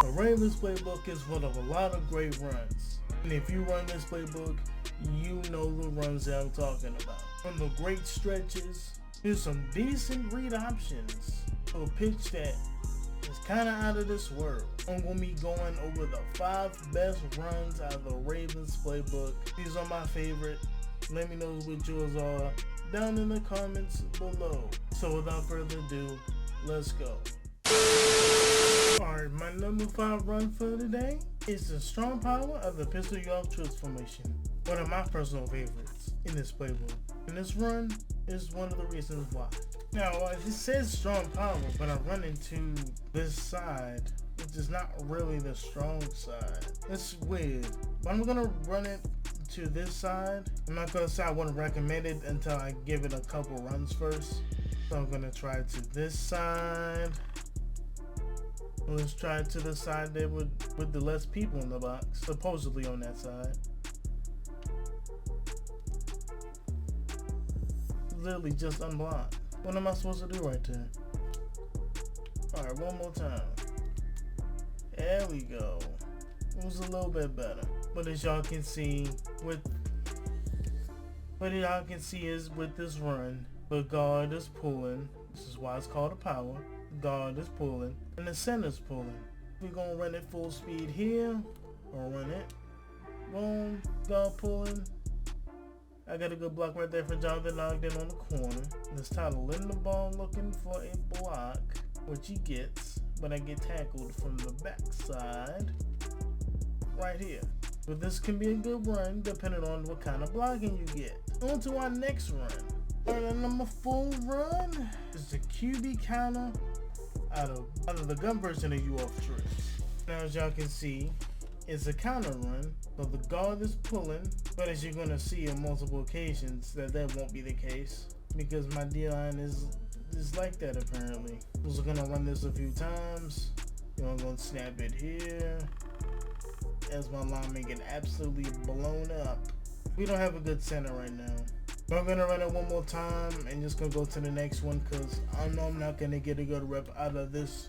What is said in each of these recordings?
The Ravens playbook is one of a lot of great runs. And if you run this playbook, you know the runs that I'm talking about. From the great stretches to some decent read options to a pitch that is kind of out of this world. I'm going to be going over the 5 best runs out of the Ravens playbook. These are my favorite. Let me know what yours are down in the comments below. So without further ado, let's go. Alright, my number 5 run for today is the strong power of the pistol you off twist formation. One of my personal favorites in this playbook. And this run is one of the reasons why. Now, it says strong power, but I run into this side, which is not really the strong side. It's weird. But I'm gonna run it to this side. I'm not gonna say I wouldn't recommend it until I give it a couple runs first. So I'm gonna try it to this side. Let's try it to the side there with the less people in the box, supposedly on that side. Literally just unblocked. What am I supposed to do right there? Alright, one more time. There we go. It was a little bit better. But as y'all can see, with this run, the guard is pulling. This is why it's called a power. Guard is pulling and the center's pulling. We're gonna run it full speed here, or run it. Boom, guard pulling. I got a good block right there for Jonathan Ogden on the corner. This title in the ball looking for a block, which he gets, but I get tackled from the backside right here. But this can be a good run depending on what kind of blocking you get. On to our next run. Our number 4 run is the QB counter out of the gun version of you off twist. Now as y'all can see, it's a counter run, so the guard is pulling, but as you're gonna see on multiple occasions that won't be the case because my D-line is like that apparently. So we're gonna run this a few times. I'm gonna snap it here as my lineman get absolutely blown up. We don't have a good center right now. I'm gonna run it one more time and just gonna go to the next one because I know I'm not gonna get a good rep out of this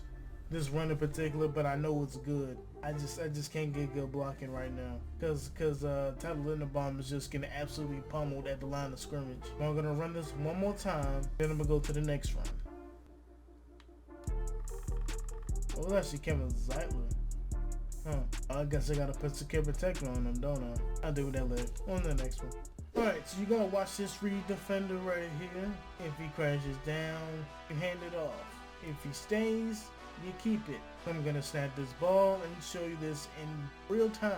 run in particular, but I know it's good. I just can't get good blocking right now because Tyler Linderbaum is just getting absolutely pummeled at the line of scrimmage. So I'm gonna run this one more time, then I'm gonna go to the next run. Oh, it's actually Kevin Zeitler. I guess I gotta put secure protector on him, don't I? I'll do with that later. On the next one. Alright, so you're gonna watch this read defender right here. If he crashes down, you hand it off. If he stays, you keep it. I'm gonna snap this ball and show you this in real time.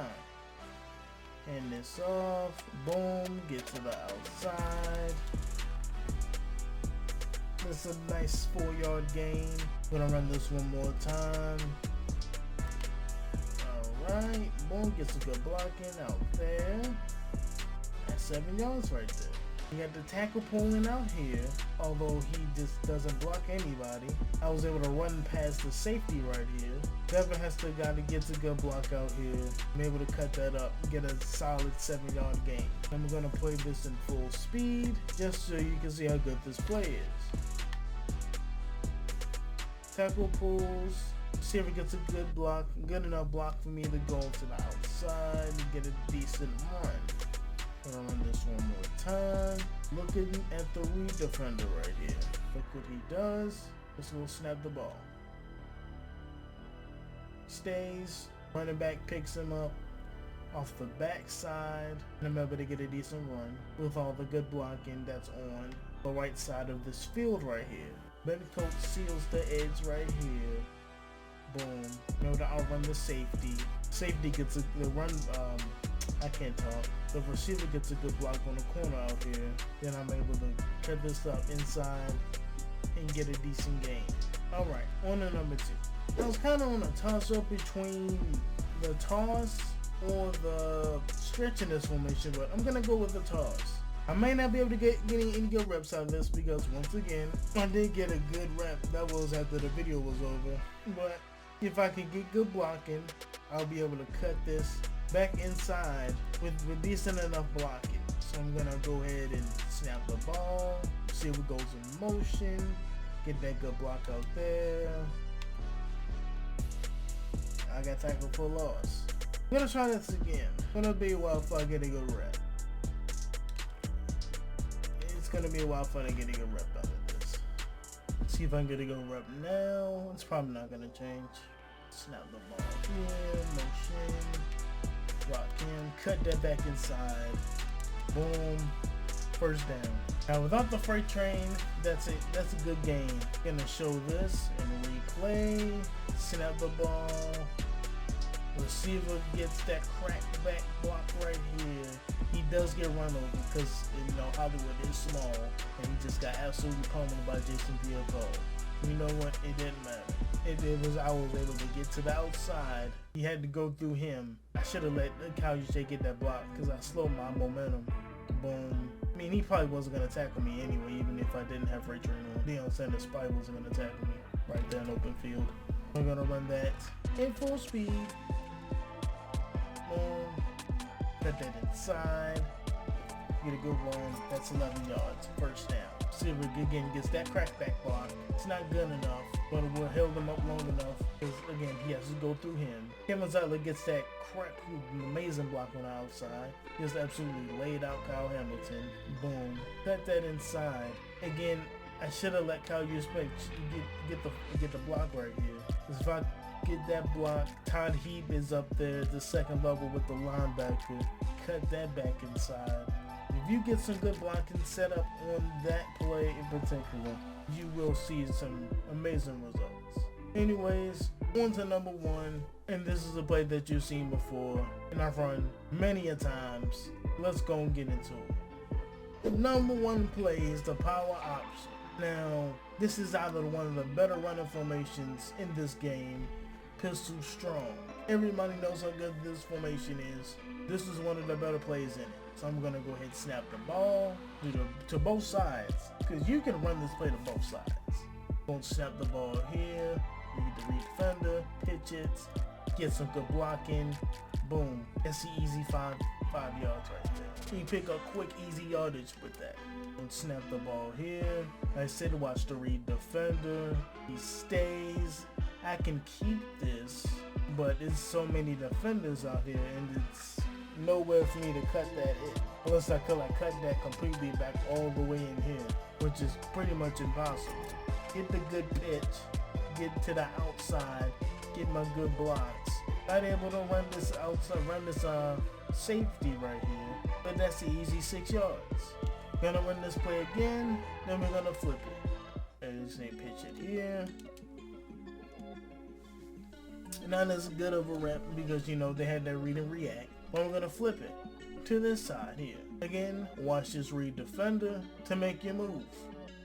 Hand this off, boom, get to the outside. That's a nice 4-yard gain. Gonna run this one more time. Alright, boom, gets a good blocking out there. That's 7 yards right there. You got the tackle pulling out here, although he just doesn't block anybody. I was able to run past the safety right here. Devin has to get a good block out here. I'm able to cut that up, get a solid 7-yard gain. I'm gonna play this in full speed, just so you can see how good this play is. Tackle pulls, see if it gets a good block, good enough block for me to go to the outside and get a decent run. Gonna run this one more time. Looking at the read defender right here. Look what he does. Just will snap the ball. Stays. Running back picks him up off the backside. And I'm able to get a decent run with all the good blocking that's on the right side of this field right here. Bencoat seals the edge right here. Boom. I'm able to outrun the safety. Safety gets the run. I can't talk. The receiver gets a good block on the corner out here. Then I'm able to cut this up inside and get a decent gain. Alright, on to number 2. I was kind of on a toss-up between the toss or the stretch in this formation, but I'm going to go with the toss. I may not be able to get any good reps out of this because, once again, I did get a good rep. That was after the video was over. But if I can get good blocking, I'll be able to cut this back inside with decent enough blocking. So I'm gonna go ahead and snap the ball, see if it goes in motion, get that good block out there. I got tackled for loss. I'm gonna try this again. Gonna be a while before I get a good rep. It's gonna be a while before I getting a rep out of this. See if I can get a good rep now. It's probably not gonna change. Snap the ball here, motion, rock in, cut that back inside. Boom. First down. Now without the freight train, that's it. That's a good game. Gonna show this and replay. Snap the ball. Receiver gets that cracked back block right here. He does get run over because you know Hollywood is small, and he just got absolutely pummeled by Jason Pierre-Paul. You know what? It didn't matter. I was able to get to the outside. He had to go through him. I should have let Kyle Juszczyk get that block because I slowed my momentum. Boom. I mean, he probably wasn't going to tackle me anyway, even if I didn't have Ray Train on. Deion Sanders probably wasn't going to tackle me right there in open field. We're going to run that in full speed. Boom. Cut that inside. Get a good one. That's 11 yards. First down. Silver again gets that crackback block. It's not good enough, but it will hold him up long enough because again he has to go through him. Kevin Zeitler gets that amazing block on the outside. Just absolutely laid out Kyle Hamilton. Boom. Cut that inside. Again, I should have let Kyle Juszczyk get the block right here. Because if I get that block, Todd Heap is up there at the second level with the linebacker. Cut that back inside. If you get some good blocking set up on that play in particular, you will see some amazing results. Anyways, on to number one, and this is a play that you've seen before, and I've run many a times. Let's go and get into it. Number one play is the power option. Now, this is either one of the better running formations in this game, pistol strong. Everybody knows how good this formation is. This is one of the better plays in it. So I'm gonna go ahead and snap the ball to both sides, because you can run this play to both sides. Gonna snap the ball here, read the defender, pitch it, get some good blocking, boom. It's the easy five yards right there. You pick up quick, easy yardage with that. Gonna snap the ball here. I said watch the read defender. He stays. I can keep this, but there's so many defenders out here, and it's nowhere for me to cut that in. Unless I could cut that completely back all the way in here, which is pretty much impossible. Get the good pitch, get to the outside, get my good blocks. Not able to run this outside, run this safety right here, but that's the easy 6 yards. Gonna run this play again, then we're gonna flip it. And just pitch it here. Not as good of a rep because you know they had that read and react. But we're gonna flip it to this side here. Again, watch this read defender to make your move.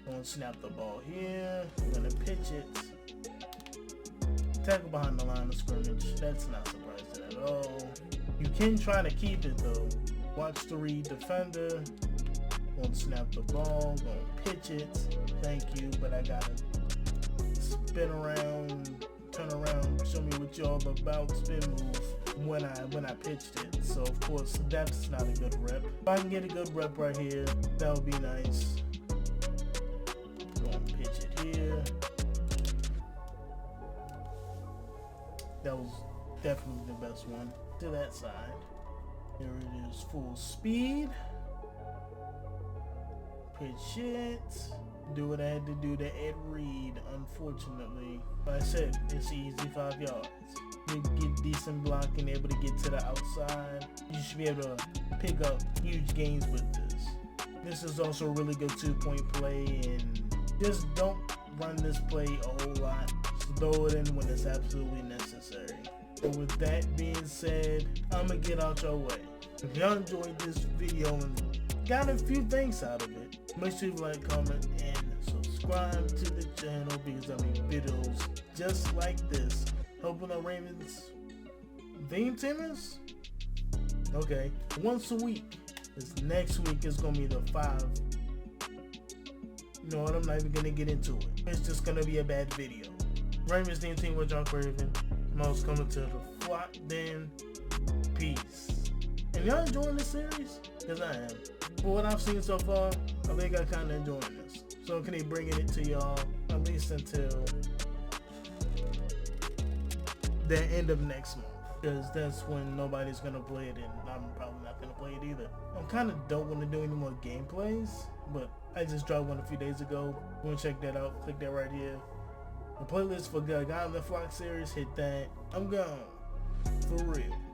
I'm gonna snap the ball here. I'm gonna pitch it. Tackle behind the line of scrimmage. That's not surprising at all. You can try to keep it though. Watch the read defender. Gonna snap the ball. Gonna pitch it. Thank you, but I gotta spin around, turn around, show me what y'all about. Spin move. When I pitched it, so of course that's not a good rep. If I can get a good rep right here, that would be nice. Go and pitch it here. That was definitely the best one. To that side. Here it is, full speed. Pitch it. Do what I had to do to Ed Reed, unfortunately. Like I said, it's easy 5 yards. You get decent blocking, able to get to the outside. You should be able to pick up huge gains with this. This is also a really good 2-point play, and just don't run this play a whole lot. Just throw it in when it's absolutely necessary. But with that being said, I'm gonna get out your way. If y'all enjoyed this video and got a few things out of it, make sure you like, comment, and subscribe to the channel because I make videos just like this. Helping the Ravens Theme Team-centric? Okay, once a week. This next week is gonna be the 5. You know what? I'm not even gonna get into it. It's just gonna be a bad video. Ravens Theme Team with John Craven. Mouse coming to the flock. Then peace. And y'all enjoying this series? Cause I am. For what I've seen so far, I think I kinda enjoying this. So I'm gonna bringing it to y'all at least until the end of next month, because that's when nobody's gonna play it, and I'm probably not gonna play it either. I'm kind of don't want to do any more gameplays, but I just dropped one a few days ago. If you want to check that out, click that right here. The playlist for the God of the Flock series, hit that. I'm gone. For real.